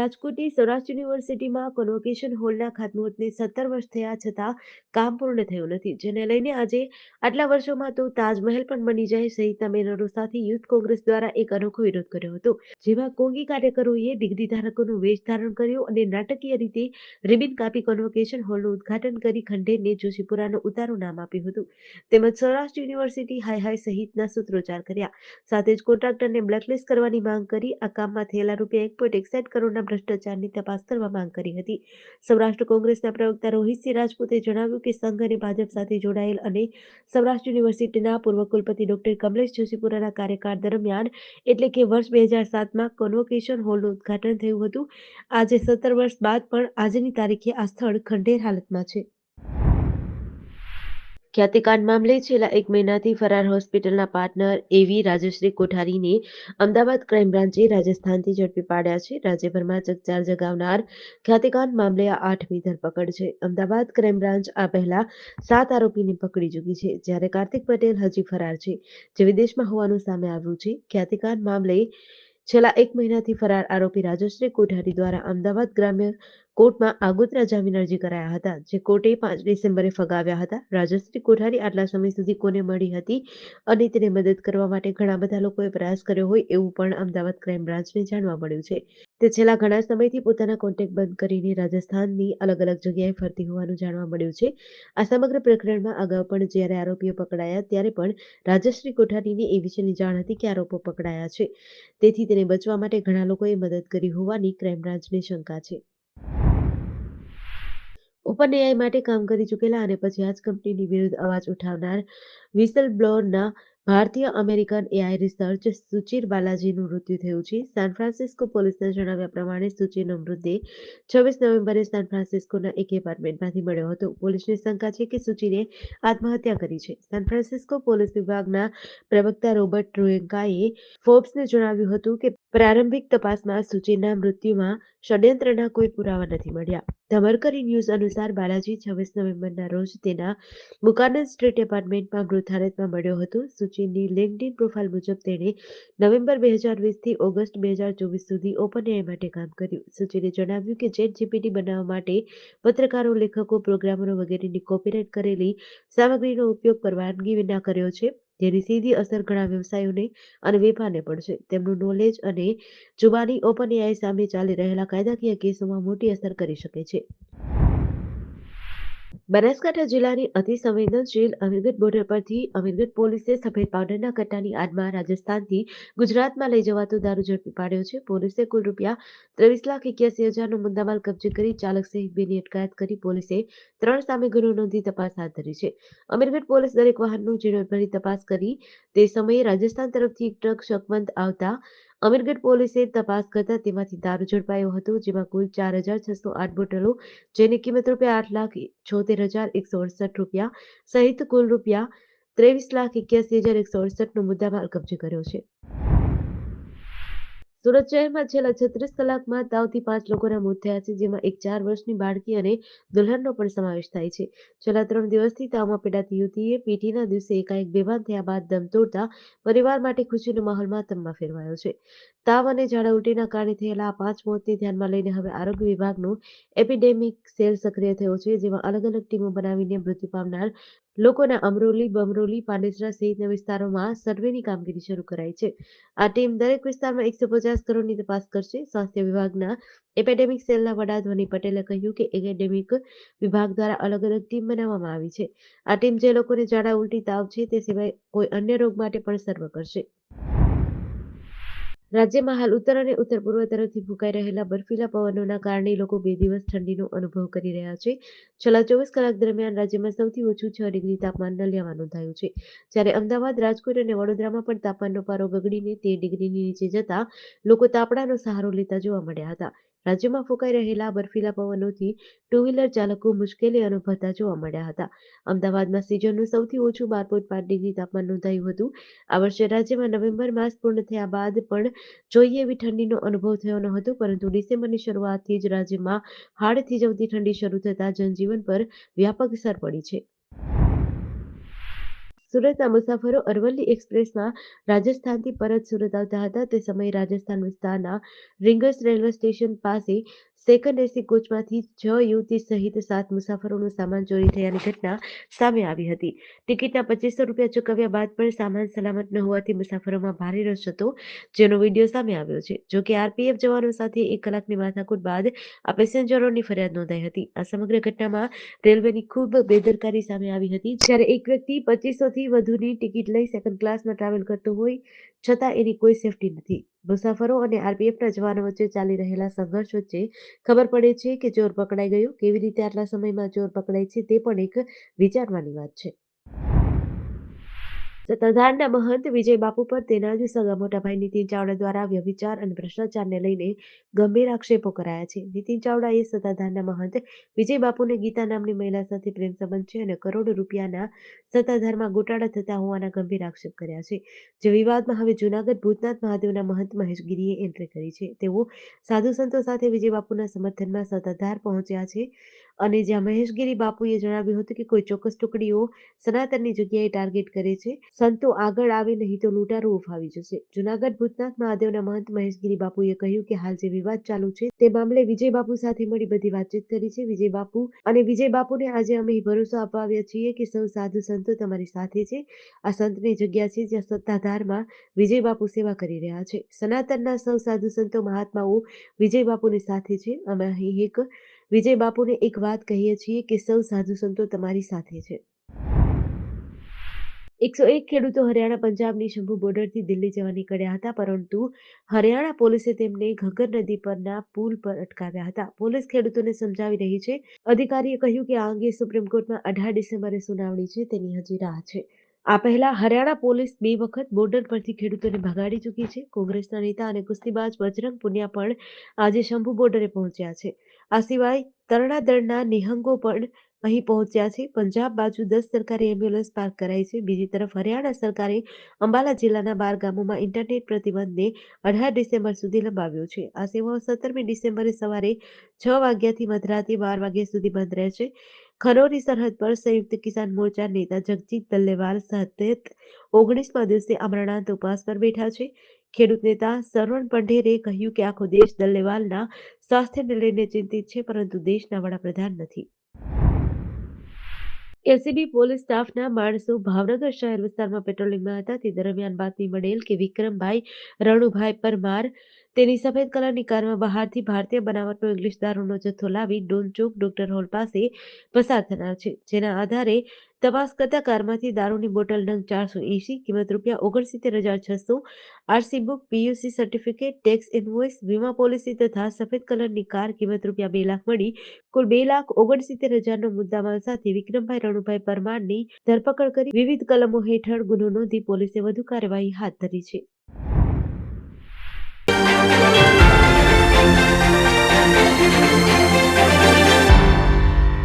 રાજકોટની સૌરાષ્ટ્ર યુનિવર્સિટીમાં કન્વોકેશન હોલના ખાતમુહૂર્તને 17 વર્ષ થયા છતાં કામ પૂર્ણ થયું નથી, જેને લઈને આજે આટલા વર્ષોમાં તો તાજમહેલ પણ બની જાય સહિતના બેનરો સાથે યુથ કોંગ્રેસ દ્વારા એક અનોખો વિરોધ કર્યો હતો, જેમાં કોંગી કાર્યકરોએ ડિગ્રી ધારકોનું વેશ ધારણ કર્યું અને નાટકીય રીતે રિબિન કાપી કન્વોકેશન હોલનું ઉદ્ઘાટન કરી ખંડેરને જોશીપુરાનો ઉતારું નામ આપ્યું હતું, તેમજ સૌરાષ્ટ્ર યુનિવર્સિટી હાય હાય સહિતના સૂત્રોચ્ચાર કર્યા. સાથે જ કોન્ટ્રાક્ટરને બ્લેકલિસ્ટ કરવાની માંગ કરી આ કામમાં થયેલા ₹1.61 કરોડના ભ્રષ્ટાચારની તપાસ કરવા માંગ કરી હતી. સૌરાષ્ટ્ર કોંગ્રેસના પ્રવક્તા રોહિતસિંહ રાજપૂતે જણાવ્યું કે સંઘ અને ભાજપ સાથે જોડાયેલ અને સૌરાષ્ટ્ર યુનિવર્સિટીના પૂર્વ કુલપતિ ડોક્ટર કમલેશ જોશીપુરાના કાર્યકાળ દરમિયાન એટલે કે વર્ષ 2007માં કન્વોકેશન હોલનું ઉદ્ઘાટન થયું હતું. આજે 17 વર્ષ બાદ પણ આજની તારીખે આ સ્થળ ખંડેર હાલતમાં છે. ખ્યાતિકાંડ મામલે છેલ્લા 1 મહિનાથી ફરાર હોસ્પિટલના પાર્ટનર એવી રાજશ્રી કોઠારીને અમદાવાદ ક્રાઇમ બ્રાન્ચે રાજસ્થાનથી ઝડપી પાડ્યા છે. રાજ્યભરમાં ચકચાર જગાવનાર ખ્યાતિકાંડ મામલે આ 8મી ધરપકડ છે. અમદાવાદ ક્રાઇમ બ્રાન્ચ આ પહેલા 7 આરોપીને પકડી ચૂકી છે, જ્યારે કાર્તિક પટેલ હજી ફરાર છે, જે વિદેશમાં હોવાનું સામે આવ્યું છે. ખ્યાતિકાંડ મામલે છેલ્લા 1 મહિનાથી ફરાર આરોપી રાજશ્રી કોઠારી દ્વારા અમદાવાદ ગ્રામ્ય કોર્ટમાં આગોતરા જામીન અરજી કરાયા હતા, જે કોર્ટે 5 ડિસેમ્બરે ફગાવ્યા હતા. રાજશ્રી કોઠારી આટલા સમય સુધી કોને મળી હતી અને તેને મદદ કરવા માટે ઘણા બધા લોકોએ પ્રયાસ કર્યો હોય એવું પણ અમદાવાદ ક્રાઇમ બ્રાન્ચને જાણવા મળ્યું છે. તે છેલ્લા ઘણા સમયથી પોતાના કોન્ટેક્ટ બંધ કરીને રાજસ્થાનની અલગ-અલગ જગ્યાએ ફરતી હોવાનું જાણવા મળ્યું છે. આ સમગ્ર પ્રકરણમાં અગાઉ પણ જ્યારે આરોપીઓ પકડાયા ત્યારે પણ રાજશ્રી કોઠારીને એ વિશેની જાણ હતી કે આરોપો પકડાયા છે, તેથી તેને બચવા માટે ઘણા લોકોએ મદદ કરી હોવાની ક્રાઇમ બ્રાન્ચને શંકા છે. ઓપન એઆઈ માટે કામ કરી ચૂકેલા અને પછી આ જ કંપનીની વિરુદ્ધ અવાજ ઉઠાવનાર વ્હિસલ બ્લોઅરના ભારતીય અમેરિકન એઆઈ રિસર્ચ સુચિર બાલાજીનું મૃત્યુ થયું છે. સાન ફ્રાન્સિસ્કો પોલીસના જણાવ્યા પ્રમાણે સુચિરનો મૃતદેહ 26 નવેમ્બરે સાન ફ્રાન્સિસ્કોના એક એપાર્ટમેન્ટમાંથી મળ્યો હતો. પોલીસને શંકા છે કે સુચિરે આત્મહત્યા કરી છે. સાન ફ્રાન્સિસ્કો પોલીસ વિભાગના પ્રવક્તા રોબર્ટ રૂએન્કાએ ફોર્બ્સને જણાવ્યું હતું કે પ્રારંભિક તપાસમાં સુચિરના મૃત્યુમાં ષડયંત્રના કોઈ પુરાવા નથી મળ્યા. ધ મર્કરી ન્યૂઝ અનુસાર બાલાજી 26 નવેમ્બરના રોજ તેના બુકાનન સ્ટ્રીટ એપાર્ટમેન્ટમાં મૃત હાલતમાં મળ્યો હતો. સુચિરની લિંક્ડઇન પ્રોફાઇલ મુજબ તેણે નવેમ્બર 2020થી ઓગસ્ટ 2024 સુધી ઓપન એઆઈ માટે કામ કર્યું. સુચિરે જણાવ્યું કે ચેટ જીપીટી બનાવવા માટે પત્રકારો, લેખકો, પ્રોગ્રામરો વગેરેની કોપીરાઇટ કરેલી સામગ્રીનો ઉપયોગ પરવાનગી વિના કર્યો છે, જેની સીધી અસર ઘણા વ્યવસાયોને અને વેપારને પડશે. તેમનું નોલેજ અને જુબાની ઓપન એઆઈ સામે ચાલી રહેલા કાયદાકીય કેસોમાં મોટી અસર કરી શકે છે. બનાસકાંઠા જિલ્લાની અતિ સંવેદનશીલ અમીરગઢ બોર્ડર પરથી અમીરગઢ પોલીસે સફેદ પાવડરના કટ્ટાની આડમાં રાજસ્થાનથી ગુજરાતમાં લઈ જવાતો દારૂ ઝડપી પાડ્યો છે. પોલીસે કુલ ₹23,81,000નો મુદ્દામાલ કબજે કરી ચાલક સહિત 2ની અટકાયત કરી પોલીસે 3 સામે ગુનો નોંધી તપાસ હાથ ધરી છે. અમીરગઢ પોલીસ દરેક વાહનનું ઝીણવટભરી તપાસ કરી તે સમયે રાજસ્થાન તરફથી એક ટ્રક શકમંદ આવતા અમીરગઢ પોલીસે તપાસ કરતા તેમાંથી દારૂ ઝડપાયો હતો, જેમાં કુલ 4,608 બોટલો, જેની કિંમત ₹8,78,168 સહિત કુલ ₹23,81,168નો મુદ્દામાલ કબજે કર્યો છે. સુરત શહેરમાં છેલ્લા 36 કલાકમાં તાવથી 5 લોકોના મોત થયા છે, જેમાં એક 4 વર્ષની બાળકી અને દુલ્હનનો પણ સમાવેશ થાય છે. છેલ્લા 3 દિવસથી તાવમાં પીડાતી યુવતીએ પીઠીના દિવસે એકાએક બેભાન થયા બાદ દમ તોડતા પરિવાર માટે ખુશીનો માહોલ માતમમાં ફેરવાયો છે. તાવ અને ઝાડા ઉલટીના કારણે થયેલા આ 5 મોતને ધ્યાનમાં લઈને હવે આરોગ્ય વિભાગનો એપિડેમિક સેલ સક્રિય થયો છે, જેમાં અલગ-અલગ ટીમો બનાવીને મૃત્યુ પામનાર લોકોના અમરોલી, બમરોલી, પાંડેસરા સહિતના વિસ્તારોમાં સર્વેની કામગીરી શરૂ કરાઈ છે. આ ટીમ દરેક વિસ્તારમાં 150 કરોડની તપાસ કરશે. સ્વાસ્થ્ય વિભાગના એપિડેમિક સેલના વડા ધ્વની પટેલે કહ્યું કે એપિડેમિક વિભાગ દ્વારા અલગ-અલગ ટીમ બનાવવામાં આવી છે. આ ટીમ જે લોકોને ઝાડા, ઉલટી, તાવ છે તે સિવાય કોઈ અન્ય રોગ માટે પણ સર્વે કરશે. રાજ્યમાં હાલ ઉત્તર અને ઉત્તર-પૂર્વ તરફથી ફૂંકાઈ રહેલા બર્ફીલા પવનોના કારણે લોકો 2 દિવસ ઠંડીનો અનુભવ કરી રહ્યા છે. છેલ્લા 24 કલાક દરમિયાન રાજ્યમાં સૌથી ઓછું 6 ડિગ્રી તાપમાન નલિયામાં નોંધાયું છે, જ્યારે અમદાવાદ, રાજકોટ અને વડોદરામાં પણ તાપમાનનો પારો ગગડીને 13 ડિગ્રીની નીચે જતા લોકો તાપણાનો સહારો લેતા જોવા મળ્યા હતા. રાજ્યમાં ફૂંકાઈ રહેલા બર્ફીલા પવનોથી ટુ વ્હીલર ચાલકો મુશ્કેલી અનુભવતા જોવા મળ્યા હતા. અમદાવાદમાં સિઝનનું સૌથી ઓછું 12.5 ડિગ્રી તાપમાન નોંધાયું હતું. આ વર્ષે રાજ્યમાં નવેમ્બર માસ પૂર્ણ થયા બાદ પણ જોઈએ એવી ઠંડીનો અનુભવ થયો ન હતો, પરંતુ ડિસેમ્બરની શરૂઆતથી જ રાજ્યમાં હાડ થીજવતી ઠંડી શરૂ થતા જનજીવન પર વ્યાપક અસર પડી છે. સુરતના મુસાફરો અરવલ્લી એક્સપ્રેસમાં રાજસ્થાનથી પરત સુરત આવતા હતા. તે સમયે રાજસ્થાન વિસ્તારના રીંગસ રેલવે સ્ટેશન પાસે સેકન્ડ એસી કોચમાંથી 6 યુવતી સહિત 7 મુસાફરોનો સામાન ચોરી થયાની ઘટના સામે આવી હતી. ટિકિટના ₹2500 ચૂકવ્યા બાદ પણ સામાન સલામત ન હોવાથી મુસાફરોમાં ભારે રોષ હતો, જેનો વીડિયો સામે આવ્યો છે. જો કે આરપીએફ જવાનો સાથે 1 કલાકની માથાકૂટ બાદ આ પેસેન્જરોની ફરિયાદ નોંધાઈ હતી. આ સમગ્ર ઘટનામાં રેલવેની ખૂબ બેદરકારી સામે આવી હતી. જ્યારે એક વ્યક્તિ 2500થી વધુની ટિકિટ લઈ સેકન્ડ ક્લાસમાં ટ્રાવેલ કરતો હોય છતાં એની કોઈ સેફટી નથી. મુસાફરો અને આરપીએફના જવાનો વચ્ચે ચાલી રહેલા સંઘર્ષ વચ્ચે ખબર પડે છે કે ચોર પકડાઈ ગયો. કેવી રીતે આટલા સમયમાં ચોર પકડાય છે તે પણ એક વિચારવાની વાત છે. સત્તાધારના મહંત વિજય બાપુ પર તેના જ સગા મોટાભાઈ નીતિન ચાવડા દ્વારા વ્યભિચાર અને ભ્રષ્ટાચારને લઈને ગંભીર આક્ષેપો કરાયા છે. નીતિન ચાવડાએ સત્તાધારના મહંત વિજય બાપુને ગીતા નામની મહિલા સાથે પ્રેમ સંબંધ છે અને કરોડો રૂપિયાના સત્તાધારમાં ગોટાળા થતા હોવાના ગંભીર આક્ષેપ કર્યા છે. જે વિવાદમાં હવે જૂનાગઢ ભૂતનાથ મહાદેવના મહંત મહેશગીરીએ એન્ટ્રી કરી છે. તેઓ સાધુ સંતો સાથે વિજય બાપુના સમર્થનમાં સત્તાધાર પહોંચ્યા છે અને જ્યાં મહેશગીરી બાપુએ જણાવ્યું હતું કે કોઈ ચોક્કસ ટુકડીઓ સનાતનની જગ્યાએ ટાર્ગેટ કરે છે. સંતો આગળ આવે નહીં તો લૂંટારૂ ઉફાવી જશે. જૂનાગઢ ભૂતનાથ મહાદેવના મહંત મહેશગીરી બાપુએ કહ્યું કે હાલ જે વિવાદ ચાલુ છે તે મામલે વિજય બાપુ સાથે મળી બધી વાતચીત કરી છે. વિજય બાપુને આજે અમે ભરોસો અપાવ્યા છીએ કે સૌ સાધુ સંતો તમારી સાથે છે. આ સંતની જગ્યા છે જ્યાં સત્તાધારમાં વિજય બાપુ સેવા કરી રહ્યા છે. સનાતનના સૌ સાધુ સંતો મહાત્માઓ વિજય બાપુની સાથે છે. અમે અહીં વિજય બાપુને એક વાત કહીએ છીએ કે સૌ સાધુ સંતો તમારી સાથે છે. 101 ખેડૂતો હરિયાણા પંજાબની શંભુ બોર્ડરથી દિલ્હી જવા નીકળ્યા હતા, પરંતુ હરિયાણા પોલીસે તેમને ઘગ્ગર નદી પરના પુલ પર અટકાવ્યા હતા. પોલીસ ખેડૂતોને સમજાવી રહી છે. અધિકારીએ કહ્યું કે આ અંગે સુપ્રીમ કોર્ટમાં 18 ડિસેમ્બરે સુનાવણી છે, તેની હજી રાહ છે. આ પહેલા હરિયાણા પોલીસ 2 વખત બોર્ડર પરથી ખેડૂતોને ભગાડી ચૂકી છે. કોંગ્રેસના નેતા અને કુસ્તીબાજ બજરંગ પુનિયા પણ આજે શંભુ બોર્ડરે પહોંચ્યા છે. આ સિવાય તરણા દળના નિહંગો પણ અહીં પહોંચ્યા છે. પંજાબ બાજુ 10 સરકારી એમ્બ્યુલન્સ પાર્ક કરાઈ છે. બીજી તરફ હરિયાણા સરકારે અંબાલા જિલ્લાના 12 ગામોમાં ઇન્ટરનેટ પ્રતિબંધને 18 ડિસેમ્બર સુધી લંબાવ્યો છે. આ સેવાઓ 17મી ડિસેમ્બરે સવારે 6 વાગ્યાથી મધરાતે 12 વાગ્યા સુધી બંધ રહેશે. ખનોરી સરહદ પર સંયુક્ત કિસાન મોરચા નેતા જગજીત દલ્લેવાલ સતત 19મા દિવસે અમરણાંત ઉપવાસ પર બેઠા છે. ખેડૂત નેતા સરવણ પંઢેરે કહ્યું કે આખો દેશ દલ્લેવાલના સ્વાસ્થ્યને લઈને ચિંતિત છે, પરંતુ દેશના વડાપ્રધાન નથી. એલસીબી પોલીસ સ્ટાફના માણસો ભાવનગર શહેર વિસ્તારમાં પેટ્રોલિંગમાં હતા. તે દરમિયાન બાતમી મળેલ કે વિક્રમભાઈ રણુભાઈ પરમાર તેની સફેદ કલરની કારમાં બહારથી ભારતીય બનાવટનો ઇંગ્લિશ દારૂનો જથ્થો લાવી ડોન ચોક ડોક્ટર હોલ પાસે પસાર થનાર છે. જેના આધારે તપાસ કરતા કારમાંથી દારૂની બોટલ નંગ 480, કિંમત ₹69,600, RC book, PUC certificate, tax invoice, વીમા પોલિસી તથા સફેદ કલરની કાર કિંમત ₹2 લાખ મળી કુલ 2,69,000નો મુદ્દામાલ સાથે વિક્રમભાઈ રણુભાઈ પરમારની ધરપકડ કરી વિવિધ કલમો હેઠળ ગુનો નોંધી પોલીસે વધુ કાર્યવાહી હાથ ધરી છે.